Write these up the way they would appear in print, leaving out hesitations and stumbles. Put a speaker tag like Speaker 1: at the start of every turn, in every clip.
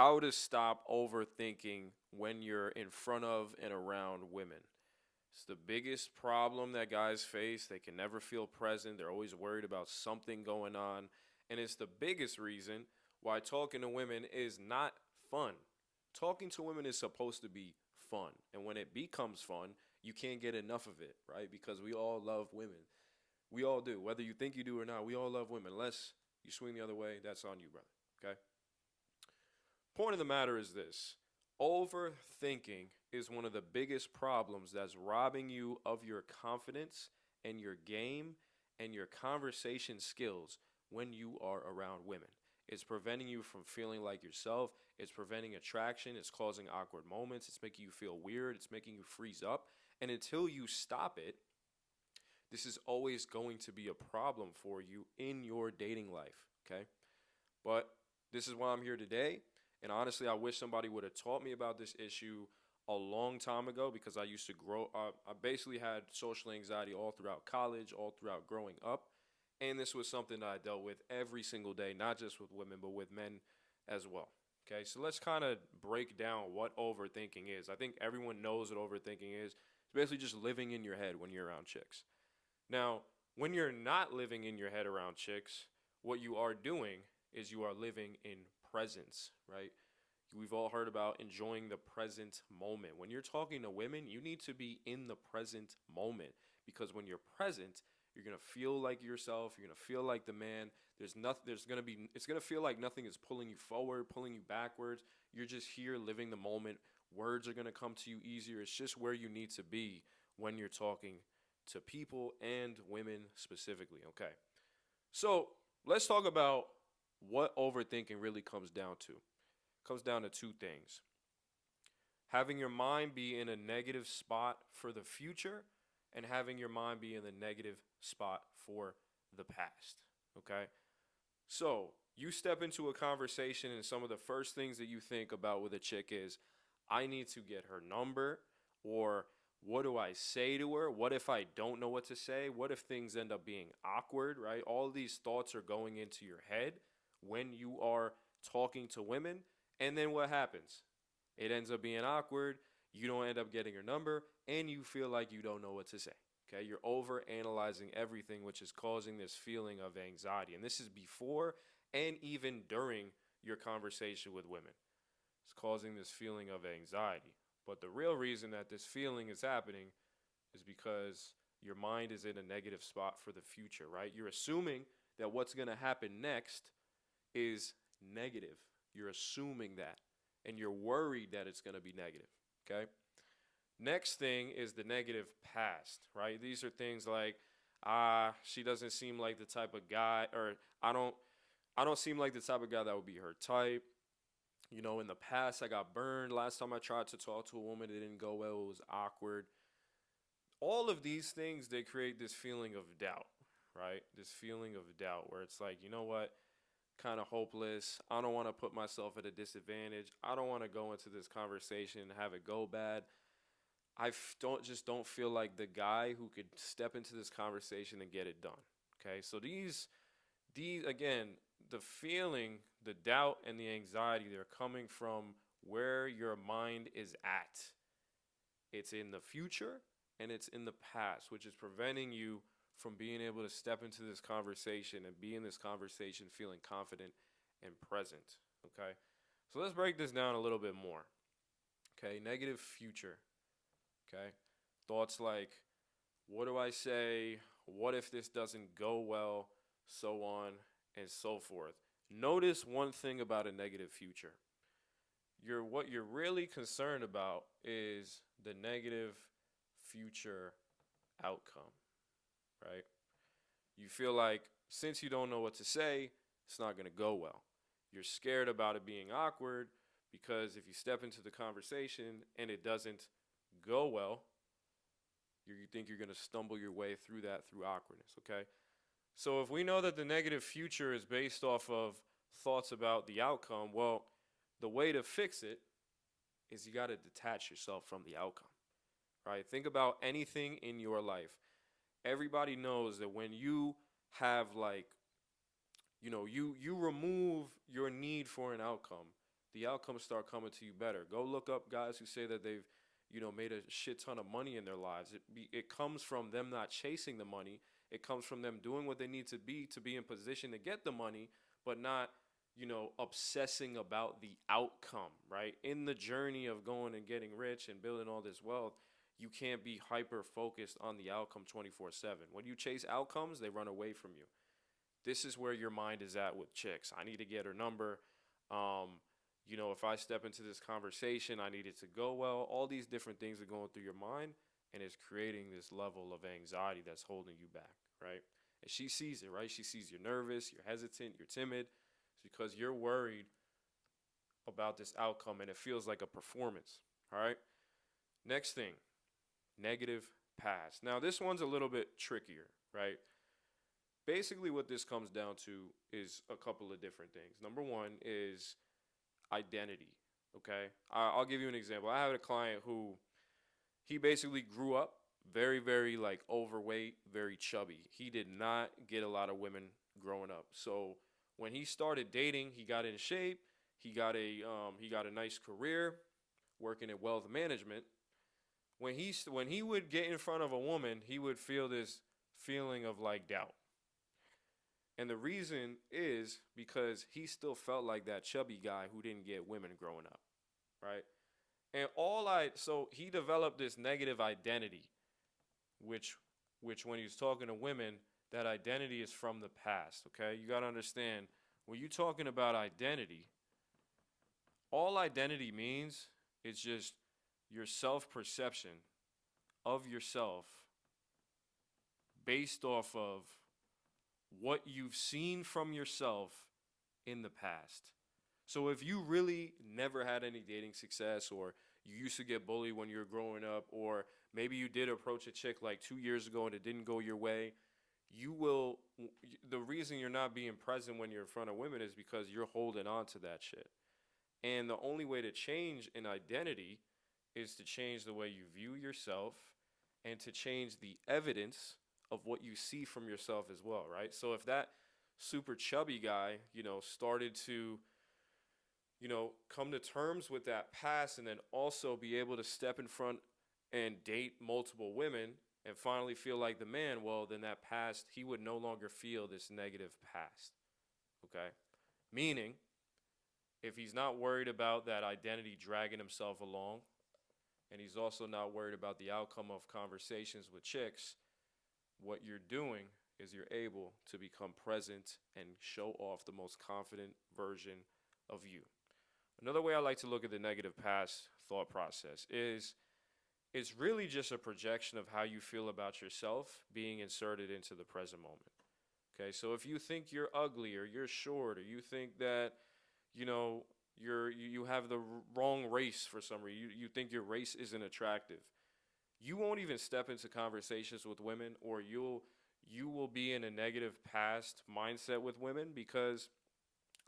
Speaker 1: How to stop overthinking when you're in front of and around women. It's the biggest problem that guys face. They can never feel present. They're always worried about something going on. And it's the biggest reason why talking to women is not fun. Talking to women is supposed to be fun. And when it becomes fun, you can't get enough of it, right? Because we all love women. We all do. Whether you think you do or not, we all love women. Unless you swing the other way, that's on you, brother. Okay? Point of the matter is this: overthinking is one of the biggest problems that's robbing you of your confidence and your game and your conversation skills when you are around women. It's preventing you from feeling like yourself. It's preventing attraction. It's causing awkward moments. It's making you feel weird. It's making you freeze up. And until you stop it, this is always going to be a problem for you in your dating life. Okay? But this is why I'm here today. And honestly, I wish somebody would have taught me about this issue a long time ago because I used to grow up. I basically had social anxiety all throughout college, all throughout growing up. And this was something that I dealt with every single day, not just with women, but with men as well. Okay, so let's kind of break down what overthinking is. I think everyone knows what overthinking is. It's basically just living in your head when you're around chicks. Now, when you're not living in your head around chicks, what you are doing is you are living in presence, right? We've all heard about enjoying the present moment. When you're talking to women, you need to be in the present moment because when you're present, you're going to feel like yourself, you're going to feel like the man. There's nothing there's going to be it's going to feel like nothing is pulling you forward, pulling you backwards. You're just here living the moment. Words are going to come to you easier. It's just where you need to be when you're talking to people and women specifically, okay? So, let's talk about what overthinking really comes down to. It comes down to two things: having your mind be in a negative spot for the future, and having your mind be in the negative spot for the past. Okay? So, you step into a conversation, and some of the first things that you think about with a chick is, I need to get her number, or what do I say to her? What if I don't know what to say? What if things end up being awkward, right? All of these thoughts are going into your head when you are talking to women. And then what happens? It ends up being awkward. You don't end up getting her number, and you feel like you don't know what to say. Okay, you're over analyzing everything, which is causing this feeling of anxiety. And this is before and even during your conversation with women. It's causing this feeling of anxiety. But the real reason that this feeling is happening is because your mind is in a negative spot for the future, right? You're assuming that what's going to happen next is negative. You're assuming that. And you're worried that it's going to be negative, okay? Next thing is the negative past, right? These are things like, she doesn't seem like the type of guy, or I don't, I don't seem like the type of guy that would be her type. You know, in the past, I got burned. Last time I tried to talk to a woman, it didn't go well. It was awkward. All of these things, they create this feeling of doubt, right? This feeling of doubt where it's like, you know what? Kind of hopeless. I don't want to put myself at a disadvantage. I don't want to go into this conversation and have it go bad. Don't feel like the guy who could step into this conversation and get it done. Okay, so these again, the feeling, the doubt, and the anxiety, they're coming from where your mind is at. It's in the future and it's in the past, which is preventing you from being able to step into this conversation and be in this conversation feeling confident and present. Okay, so let's break this down a little bit more. Okay, negative future. Okay, thoughts like, what do I say? What if this doesn't go well? So on and so forth. Notice one thing about a negative future. What you're really concerned about is the negative future outcome, right? You feel like since you don't know what to say, it's not going to go well. You're scared about it being awkward because if you step into the conversation and it doesn't go well, you think you're going to stumble your way through that through awkwardness, okay? So if we know that the negative future is based off of thoughts about the outcome, well, the way to fix it is you got to detach yourself from the outcome, right? Think about anything in your life. Everybody knows that when you have like, you remove your need for an outcome, the outcomes start coming to you better. Go look up guys who say that they've, made a shit ton of money in their lives. It comes from them not chasing the money. It comes from them doing what they need to be in position to get the money, but not, obsessing about the outcome, right? In the journey of going and getting rich and building all this wealth, you can't be hyper focused on the outcome 24/7. When you chase outcomes, they run away from you. This is where your mind is at with chicks. I need to get her number. Um, if I step into this conversation, I need it to go well. All these different things are going through your mind, and it's creating this level of anxiety that's holding you back, right? And she sees it, right? She sees you're nervous, you're hesitant, you're timid. It's because you're worried about this outcome, and it feels like a performance, all right? Next thing, negative past. Now, this one's a little bit trickier, right? Basically, what this comes down to is a couple of different things. Number one is identity. Okay, I'll give you an example. I had a client who he basically grew up very, very like overweight, very chubby. He did not get a lot of women growing up. So when he started dating, he got in shape. He got a nice career working in wealth management. When he would get in front of a woman, he would feel this feeling of like doubt. And the reason is because he still felt like that chubby guy who didn't get women growing up, right? And so he developed this negative identity, which, when he's talking to women, that identity is from the past, okay? You got to understand, when you're talking about identity, all identity means is just your self perception of yourself based off of what you've seen from yourself in the past. So if you really never had any dating success, or you used to get bullied when you were growing up, or maybe you did approach a chick like 2 years ago and it didn't go your way, the reason you're not being present when you're in front of women is because you're holding on to that shit. And the only way to change an identity is to change the way you view yourself and to change the evidence of what you see from yourself as well, right? So if that super chubby guy, started to, come to terms with that past, and then also be able to step in front and date multiple women and finally feel like the man, well, then that past, he would no longer feel this negative past, okay? Meaning, if he's not worried about that identity dragging himself along, and he's also not worried about the outcome of conversations with chicks, what you're doing is you're able to become present and show off the most confident version of you. Another way I like to look at the negative past thought process is it's really just a projection of how you feel about yourself being inserted into the present moment. Okay, so if you think you're ugly, or you're short, or you think that, you have the wrong race for some reason, you think your race isn't attractive, you won't even step into conversations with women, or you will be in a negative past mindset with women because,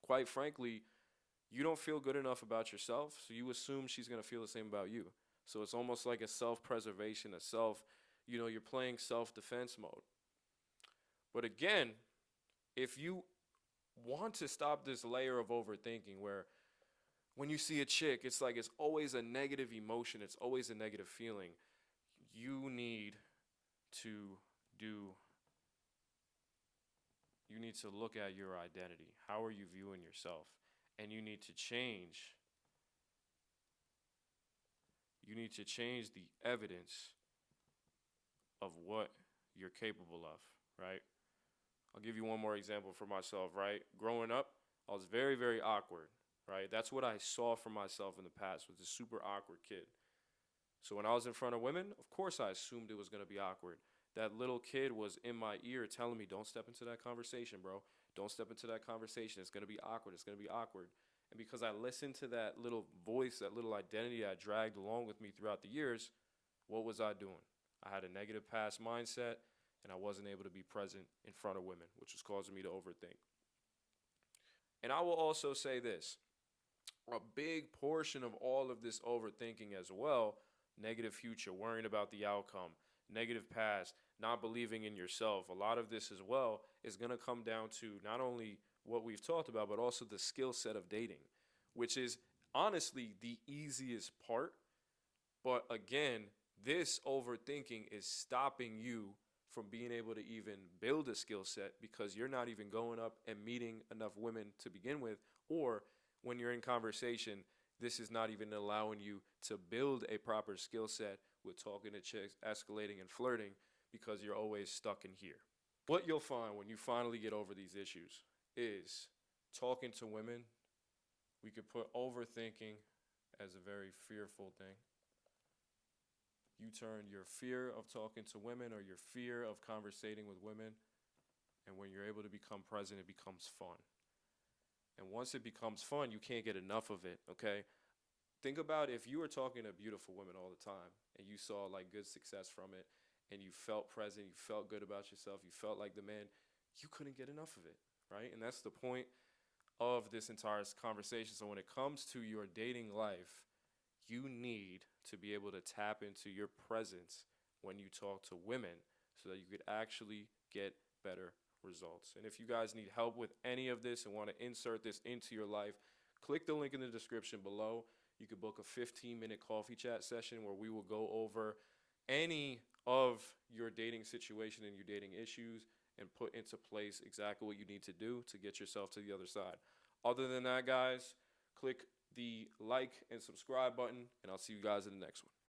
Speaker 1: quite frankly, you don't feel good enough about yourself, so you assume she's going to feel the same about you. So it's almost like a self-preservation, you're playing self-defense mode. But again, if you want to stop this layer of overthinking where when you see a chick, it's like it's always a negative emotion, it's always a negative feeling, you need to do you need to look at your identity. How are you viewing yourself? And you need to change. You need to change the evidence of what you're capable of, right? I'll give you one more example for myself, right? Growing up, I was very, very awkward, right? That's what I saw for myself in the past, was a super awkward kid. So when I was in front of women, of course I assumed it was going to be awkward. That little kid was in my ear telling me, don't step into that conversation, bro. Don't step into that conversation. It's going to be awkward. It's going to be awkward. And because I listened to that little voice, that little identity I dragged along with me throughout the years, what was I doing? I had a negative past mindset, and I wasn't able to be present in front of women, which was causing me to overthink. And I will also say this. A big portion of all of this overthinking as well, negative future, worrying about the outcome, negative past, not believing in yourself, a lot of this as well is going to come down to not only what we've talked about, but also the skill set of dating, which is honestly the easiest part. But again, this overthinking is stopping you from being able to even build a skill set because you're not even going up and meeting enough women to begin with. Or when you're in conversation, this is not even allowing you to build a proper skill set with talking to chicks, escalating, and flirting because you're always stuck in here. What you'll find when you finally get over these issues is talking to women. We could put overthinking as a very fearful thing. You turn your fear of talking to women or your fear of conversating with women, and when you're able to become present, it becomes fun. And once it becomes fun, you can't get enough of it, okay? Think about if you were talking to beautiful women all the time and you saw like good success from it and you felt present, you felt good about yourself, you felt like the man, you couldn't get enough of it, right? And that's the point of this entire conversation. So when it comes to your dating life, you need to be able to tap into your presence when you talk to women so that you could actually get better results. And if you guys need help with any of this and want to insert this into your life, click the link in the description below. You could book a 15-minute coffee chat session where we will go over any of your dating situation and your dating issues and put into place exactly what you need to do to get yourself to the other side. Other than that, guys, click the like and subscribe button, and I'll see you guys in the next one.